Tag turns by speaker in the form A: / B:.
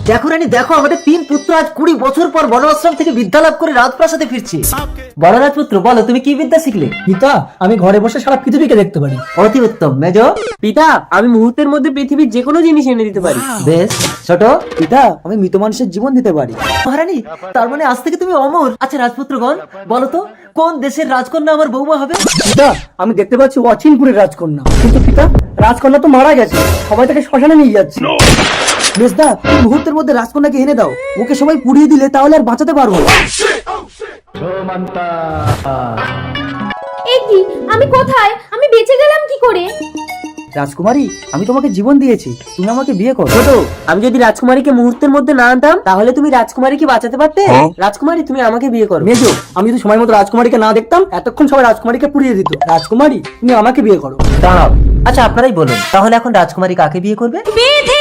A: দেখো রানী দেখো, আমাদের 3 পুত্র আজ 20 বছর পর বনআশ্রম থেকে বিদ্যা লাভ করে রাজপ্রাসাদে ফিরছে। বড় রাজপুত্র, বলো তুমি কি বিদ্যা শিখলে?
B: পিতা, আমি ঘরে বসে সারা পৃথিবীকে দেখতে পারি।
A: অতি উত্তম। মেজ?
C: পিতা, আমি মুহূর্তের মধ্যে পৃথিবীর যে কোনো জিনিস এনে দিতে পারি।
A: বেশ। ছোট?
B: পিতা, আমি মৃত মানুষের জীবন দিতে পারি।
A: মহারানী, তার মানে আজ থেকে তুমি অমর। আচ্ছা রাজপুত্রগণ, বলো তো কোন দেশের রাজকন্যা আমার বৌমা হবে?
B: পিতা, আমি দেখতে পাচ্ছি অচিনপুরের রাজকন্যা। কিন্তু পিতা, রাজকন্যা তো মারা গেছে, সবাই তাকে শ্মশানে নিয়ে যাচ্ছে। মেজদা, তুমি মুহূর্তের মধ্যে রাজকন্যাকে এনে দাও। ওকে সবাই পুড়িয়ে দিলে তাহলে আর বাঁচাতে পারবো না।
D: এ কি, আমি কোথায়? আমি বেঁচে গেলাম কি করে?
B: রাজকুমারী, আমি তোমাকে জীবন দিয়েছি, তুমি আমাকে বিয়ে করো।
C: ছোট, আমি যদি রাজকুমারীকে মুহূর্তের মধ্যে না আনতাম তাহলে তুমি রাজকুমারীকে বাঁচাতে পারতে। রাজকুমারী, তুমি আমাকে বিয়ে করো।
B: মেজো, আমি যদি সময় মতো রাজকুমারীকে না দেখতাম এতক্ষণ সবাই রাজকুমারীকে পুড়িয়ে দিত। রাজকুমারী, তুমি আমাকে বিয়ে করো।
A: দাঁড়াও, আচ্ছা আপনারাই বলুন, তাহলে এখন রাজকুমারী কাকে বিয়ে করবে?
D: বিধি